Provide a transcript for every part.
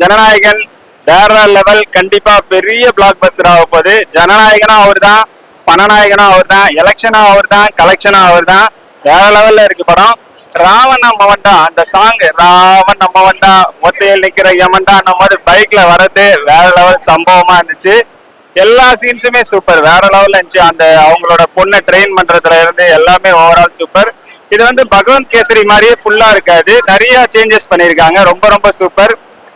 ஜனநாயகன் வேற லெவல். கண்டிப்பா பெரிய பிளாக் பஸ்டர் ஆக போகுது. ஜனநாயகனா அவர் தான், பணநாயகனா அவர் தான், எலெக்ஷனா அவர் தான், கலெக்ஷனா அவர் தான். வேற லெவல்ல இருக்கு படம். ராவன் நம்ம வண்டா அந்த சாங், ராவன் நம்ம வண்டா ஒத்தையில் நிக்கிற யமன்டா போது பைக்ல வர்றது வேற லெவல் சம்பவமா இருந்துச்சு. எல்லா சீன்ஸுமே சூப்பர், வேற லெவல்ல இருந்துச்சு. அந்த அவங்களோட பொண்ணை ட்ரெயின் பண்றதுல இருந்து எல்லாமே ஓவரால் சூப்பர். இது வந்து பகவந்த் கேசரி மாதிரியே ஃபுல்லா இருக்காது, நிறைய சேஞ்சஸ் பண்ணிருக்காங்க. ரொம்ப ரொம்ப சூப்பர்.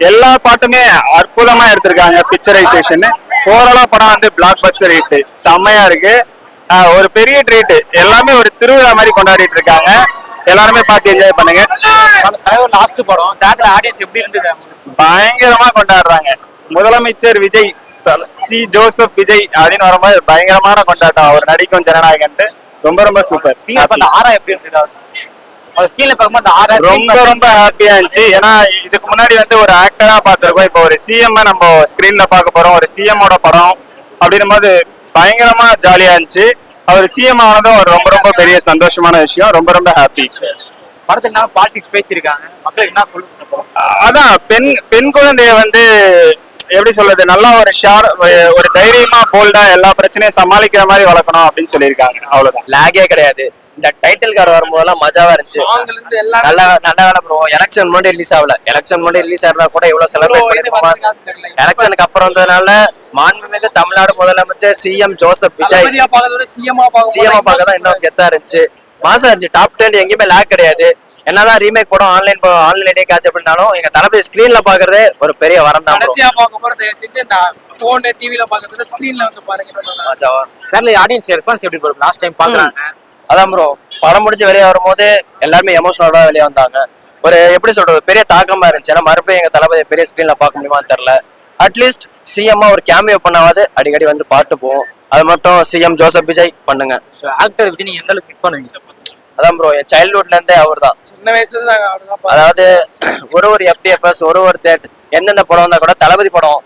எல்லா பாட்டுமே அற்புதமா எடுத்திருக்காங்க. பிக்சரைசேஷன் ஓவராலா படம் வந்து பிளாக் பஸ்டர் ஹிட், செம்மையா இருக்கு. ஒரு பெரிய ட்ரீட், எல்லாமே ஒரு திருவிழா மாதிரி கொண்டாடிட்டு இருக்காங்க. எல்லாருமே பார்த்து என்ஜாய் பண்ணுங்க. லாஸ்ட் படம் தியேட்டர் ஆடியன்ஸ் எப்படி இருந்தது? பயங்கரமா கொண்டாடுறாங்க. முதலமைச்சர் விஜய், சி ஜோசப் விஜய் அப்படின்னு வரும்போது பயங்கரமான கொண்டாட்டம். அவர் நடிக்கும் ஜனநாயகன் ரொம்ப ரொம்ப சூப்பர். ஆரா எப்படி இருந்தது? ரொம்ப ரொம்ப ஹாப்பியா இருந்துச்சு. ஏன்னா இதுக்கு முன்னாடி வந்து ஒரு ஆக்டரா பாத்திருக்கோம், இப்போ ஒரு சிஎம் நம்ம ஸ்கிரீன்ல பார்க்க போறோம். ஒரு சிஎம்மோட படம் அப்படின்னும் போது பயங்கரமா ஜாலியா இருந்துச்சு. அவர் சிஎம் ஆனதும் ஒரு ரொம்ப ரொம்ப பெரிய சந்தோஷமான விஷயம். ரொம்ப ரொம்ப ஹாப்பி. படத்துல பாலிடிக்ஸ் பேசியிருக்காங்க, மக்களுக்கு என்ன சொல்லுங்க? அதான் பெண் குழந்தைய வந்து எப்படி சொல்றது, நல்லா ஒரு தைரியமா போல்டா எல்லா பிரச்சனையும் சமாளிக்கிற மாதிரி வளர்க்கணும் அப்படின்னு சொல்லியிருக்காங்க. அவ்வளவுதான், லாகே கிடையாது. இந்த டைட்டில் கார்டு வரும்போதெல்லாம் மஜாவா இருந்துச்சு. நல்ல வேலை ப்ரோ. எலெக்ஷன் முன்னாடி ரிலீஸ் ஆகல, எலெக்ஷன் முன்னாடி ரிலீஸ் ஆயிருந்தா கூட இவ்வளவு செலிப்ரேட் பண்ணிருப்போமா? எலெக்ஷனுக்கு அப்புறம் வந்ததுனால மாண்புமிகு தமிழ்நாடு முதலமைச்சர் சிஎம் ஜோசப் விஜய் சிஎம் பார்க்க தான் இன்னும் கெத்தா இருந்துச்சு, மாசம் இருந்துச்சு. டாப் 10 எங்கேயுமே லேக் கிடையாது. என்னதான் ரீமேக் படம் ஆன்லைன்லயே கேட்ச் அப்படின்னாலும் எங்க தளபதி ஸ்கிரீன்ல பாக்குறதே ஒரு பெரிய வரம் தான். ஆடியன்ஸ் ரெஸ்பான்ஸ் எப்படி ப்ரோ? லாஸ்ட் டைம் பாக்குறாங்க. அதான் ப்ரோ, படம் முடிஞ்சு வெளியே வரும்போது எல்லாருமே எமோஷனலா வெளியே வந்தாங்க. ஒரு எப்படி சொல்றது, பெரிய தாக்கமா இருந்துச்சு. ஏன்னா மறுபடியும் எங்க தளபதி பெரிய ஸ்கிரீன்ல பார்க்க முடியுமான்னு தெரியல. அட்லீஸ்ட் சிஎம்மா ஒரு கேமியோ பண்ணாவது அடிக்கடி வந்து பாட்டு போவோம். அது மட்டும் சிஎம் ஜோசப் விஜய் பண்ணுங்க. ஆக்டர் விஜய் நீங்க எந்த அளவுக்கு மிஸ் பண்ணுவீங்க? அதான் ப்ரோ, என் சைல்ட்ஹுட்ல இருந்தே அவர் தான். சின்ன வயசுல தான். அதாவது ஒரு எஃப்டிஎஃப்எஸ் ஒரு தேட்டர் எந்தெந்த படம் வந்தா கூட தளபதி படம்,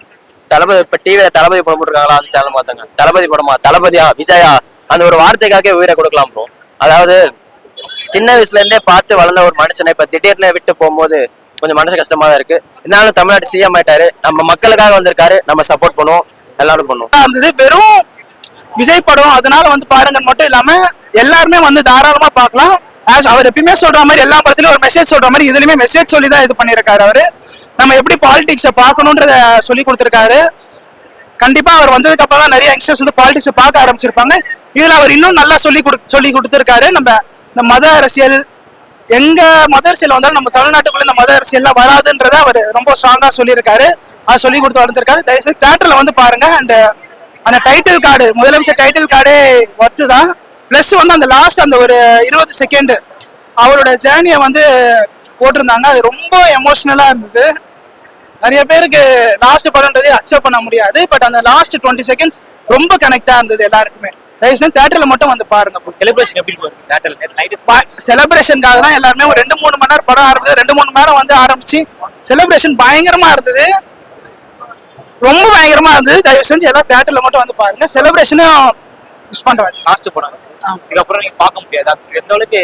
தளபதி இப்ப டிவியில தளபதி படம் போட்டுருக்காங்களா அந்த சேனல் மாத்தாங்க. தளபதி படமா, தளபதியா, விஜயா, அந்த ஒரு வார்த்தைக்காக உயிரை கொடுக்கலாம் ப்ரோ. அதாவது சின்ன வயசுல இருந்தே பார்த்து வளர்ந்த ஒரு மனுஷனை இப்ப திடீர்னு விட்டு போகும்போது கொஞ்சம் மனசு கஷ்டமா தான் இருக்கு. இருந்தாலும் தமிழ்நாடு சிஎம் ஆயிட்டாரு, நம்ம மக்களுக்காக வந்திருக்காரு, நம்ம சப்போர்ட் பண்ணுவோம், எல்லாரும் பண்ணுவோம். வெறும் விஜய் படம் அதனால வந்து பாருங்க மட்டும் இல்லாம எல்லாருமே வந்து தாராளமா பார்க்கலாம். அவர் எப்பயுமே சொல்ற மாதிரி எல்லா படத்துலயும் ஒரு மெசேஜ் சொல்ற மாதிரி இதுலயுமே மெசேஜ் சொல்லி தான் இது பண்ணிருக்காரு. அவரு நம்ம எப்படி பாலிடிக்ஸை பார்க்கணும்ன்றத சொல்லி கொடுத்திருக்காரு. கண்டிப்பா அவர் வந்ததுக்கு அப்புறம் தான் நிறைய யங்ஸ்டர்ஸ் வந்து பாலிடிக்ஸ் பார்க்க ஆரம்பிச்சிருப்பாங்க. இதுல அவர் இன்னும் நல்லா சொல்லி கொடுத்திருக்காரு. நம்ம இந்த மத அரசியல், எங்க மத அரசியல் வந்தாலும் நம்ம தமிழ்நாட்டுக்குள்ள இந்த மத அரசியல்லாம் வராதுன்றத அவர் ரொம்ப ஸ்ட்ராங்கா சொல்லியிருக்காரு. அதை சொல்லி கொடுத்து வளர்ந்துருக்காரு. தயவுசெய்து தியேட்டர்ல வந்து பாருங்க. அண்ட் அந்த டைட்டில் கார்டு, முதலமைச்சர் டைட்டில் கார்டே ஒர்த்து தான். பிளஸ் வந்து அந்த லாஸ்ட் அந்த ஒரு 20 செகண்ட் அவரோட ஜேர்னியை வந்து போட்டிருந்தாங்க. அது ரொம்ப எமோஷனலா இருந்தது. நிறைய பேருக்கு லாஸ்ட் படம்ன்றதே அக்செப்ட் பண்ண முடியாது. பட் அந்த லாஸ்ட் 20 செகண்ட்ஸ் ரொம்ப கனெக்டா இருந்தது எல்லாருக்குமே. தயவுசெய்து தியேட்டர்ல மட்டும் வந்து பாருங்க. செலிப்ரேஷன் எப்படி போகுது? செலிப்ரேஷனுக்காக தான் எல்லாருமே ஒரு 2-3 மணி நேரம் படம் ஆரம்பிச்சு 2-3 மணி நேரம் வந்து ஆரம்பிச்சு செலிப்ரேஷன் பயங்கரமா இருந்தது, ரொம்ப பயங்கரமா இருந்தது. தயவு செஞ்சு எல்லாம் தியேட்டர்ல மட்டும் வந்து பாருங்க. செலிப்ரேஷனும் மிஸ் பண்றாங்க. லாஸ்ட் படம் இதுக்கப்புறம் நீங்க பார்க்க முடியாது. எந்த அளவுக்கு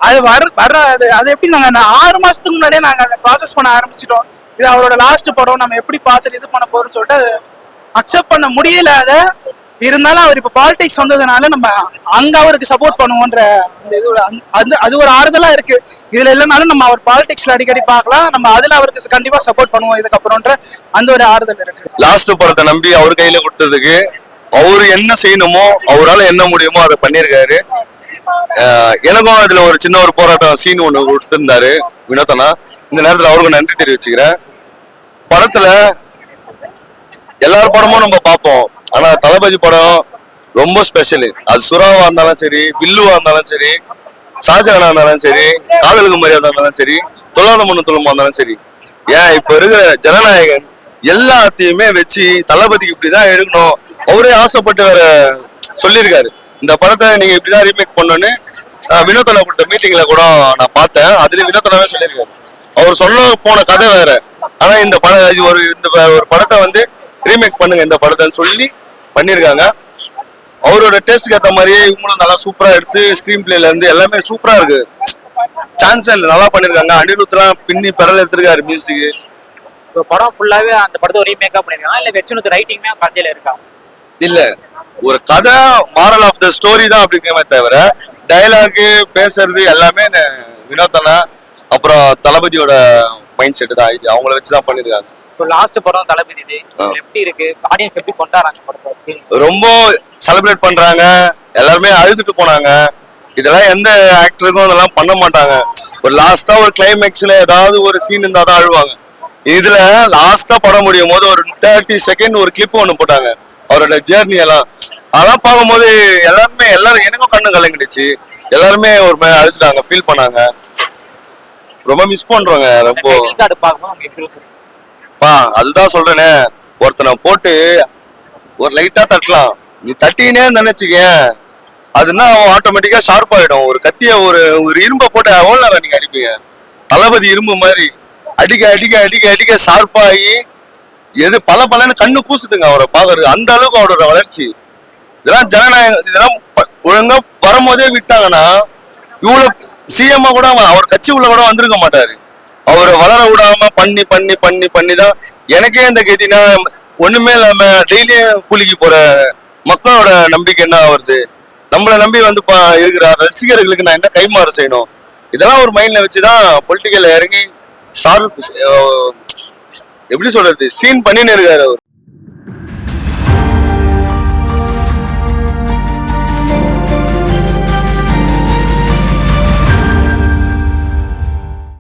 அது அது எப்படி நாங்க 6 மாசத்துக்கு முன்னாடியே நாங்க அதை ப்ராசஸ் பண்ண ஆரம்பிச்சிட்டோம். இது அவரோட லாஸ்ட் படம், நம்ம எப்படி பார்த்துட்டு இது பண்ண போறோம்னு சொல்லிட்டு அக்செப்ட் பண்ண முடியல. அதை இருந்தாலும் அவர் இப்ப பாலிடிக்ஸ் வந்ததுனால நம்ம அங்க அவருக்கு சப்போர்ட் பண்ணுவோன்ற அந்த இதோட அது ஒரு ஆறுதலா இருக்கு. இதுல இல்லைனாலும் நம்ம அவர் பாலிடிக்ஸ்ல அடிக்கடி பார்க்கலாம், நம்ம அதுல அவருக்கு கண்டிப்பா சப்போர்ட் பண்ணுவோம் இதுக்கப்புறம்ன்ற அந்த ஒரு ஆறுதல் இருக்கு. லாஸ்ட் படத்தை நம்பி அவர் கையில கொடுத்ததுக்கு அவரு என்ன செய்யணுமோ அவரால் என்ன முடியுமோ அதை பண்ணியிருக்காரு. எனக்கும் இதுல ஒரு சின்ன ஒரு போராட்டம் சீன் ஒண்ணு கொடுத்திருந்தாரு வினோதனா. இந்த நேரத்துல அவருக்கும் நன்றி தெரிவிச்சுக்கிறேன். படத்துல எல்லார் படமும் நம்ம பார்ப்போம், ஆனா தளபதி படம் ரொம்ப ஸ்பெஷலு. அது சுறாவா இருந்தாலும் சரி, வில்லுவா இருந்தாலும் சரி, ஷாஜகானா இருந்தாலும் சரி, காதலுக்கு மரியாதை இருந்தாலும் சரி, தொல்லாத மண்ணு துளமா இருந்தாலும் சரி, ஏன் இப்ப இருக்கிற ஜனநாயகன் எல்லாத்தையுமே வச்சு தளபதிக்கு இப்படிதான் எடுக்கணும் அவரே ஆசைப்பட்டு வேற சொல்லியிருக்காரு. இந்த படத்தை நீங்க இப்படிதான் ரீமேக் பண்ணணும்னு வினோதனா கொடுத்த மீட்டிங்ல கூட நான் பார்த்தேன். அதுல வினோதனாவே சொல்லியிருக்காரு. அவர் சொன்ன போன கதை வேற, ஆனா இந்த ஒரு படத்தை வந்து ரீமேக் பண்ணுங்க இந்த படத்தைன்னு சொல்லி பண்ணியிருக்காங்க. அவரோட டேஸ்ட்க்கு ஏற்ற மாதிரியே இவங்களும் நல்லா சூப்பரா எடுத்து ஸ்கிரீன் பிளேல இருந்து எல்லாமே சூப்பரா இருக்கு. சான்ஸே இல்லை, நல்லா பண்ணிருக்காங்க. அனிருத்லாம் பின்னி பெறல் எடுத்திருக்காரு மியூசிக். இப்போ படம் ஃபுல்லாவே அந்த படத்தை ஒரு ரீமேக்கா பண்ணிருக்காங்க, இல்ல வெச்சனுக்கு ரைட்டிங்மே கதையில இருக்கா? இல்ல, ஒரு கதை மாரல் ஆஃப் த ஸ்டோரி தான் அப்படி இருக்கமே தவிர டயலாக் பேசுறது எல்லாமே வினோத்தனா அப்புறம் தளபதியோட மைண்ட் செட் தான். இது அவங்கள வச்சுதான் பண்ணிருக்காங்க. இப்போ லாஸ்ட் படம் தளபதி இது எப்படி இருக்கு, ஆடியன்ஸ் எப்படி கொண்டாடுறாங்க படத்தை? ரொம்ப செலிப்ரேட் பண்றாங்க, எல்லாருமே அழுதுட்டு போனாங்க. இதெல்லாம் எந்த ஆக்டருக்கும் அதெல்லாம் பண்ண மாட்டாங்க. ஒரு லாஸ்டா ஒரு கிளைமேக்ஸ்ல ஏதாவது ஒரு சீன் இருந்தா தான் அழுவாங்க. இதுல லாஸ்டா படம் முடியும் போது ஒரு 30 செகண்ட் ஒரு கிளிப் ஒண்ணு போட்டாங்க அவரோட ஜேர்னி எல்லாம். அதெல்லாம் பார்க்கும்போது எல்லாரும் எனக்கும் கண்ணு கலங்கிடுச்சு. எல்லாருமே ஒரு மாதிரி அழுதுட்டாங்க, ஃபீல் பண்ணாங்க. ரொம்ப மிஸ் பண்றோங்க. ரொம்ப கார்டு பார்க்கும்போது அவங்க எப்படி இருக்கு? அதுதான் சொல்றேனே, ஒருத்தனை போட்டு ஒரு லைட்டா தட்டலாம், நீ தட்டினே நினைச்சுக்க, அதுனா ஆட்டோமேட்டிக்கா ஷார்ப் ஆயிடும். ஒரு கத்திய ஒரு இரும்பை போட்டு எவ்வளவு நேரம் நீங்க அடிப்பீங்க? தளபதி இரும்பு மாதிரி அடிக்க அடிக்க அடிக்க அடிக்க ஷார்ப்பாகி எது பலன்னு கண்ணு கூசுதுங்க அவரை பாக்குறது. அந்த அளவுக்கு அவரோட வளர்ச்சி. இதெல்லாம் ஜனநாயகம். இதெல்லாம் ஒழுங்கா வரும்போதே விட்டாங்கன்னா இவ்வளவு சிஎம்மா கூட அவர் கட்சி உள்ள கூட வந்திருக்க மாட்டாரு. அவரை வளர விடாம பண்ணி பண்ணி பண்ணி பண்ணி தான் எனக்கே இந்த கதினா ஒண்ணுமே இல்லாம டெய்லியும் கூலிக்கு போற மக்களோட நம்பிக்கை என்ன ஆகுறது? நம்மளை நம்பி வந்து இருக்கிற ரசிகர்களுக்கு நான் என்ன கைமாறு செய்யணும்? இதெல்லாம் ஒரு மைண்ட்ல வச்சுதான் பொலிட்டிக்கல் இறங்கி எப்படி சொல்றது, சீன் பண்ணின்னு இருக்காரு அவர்.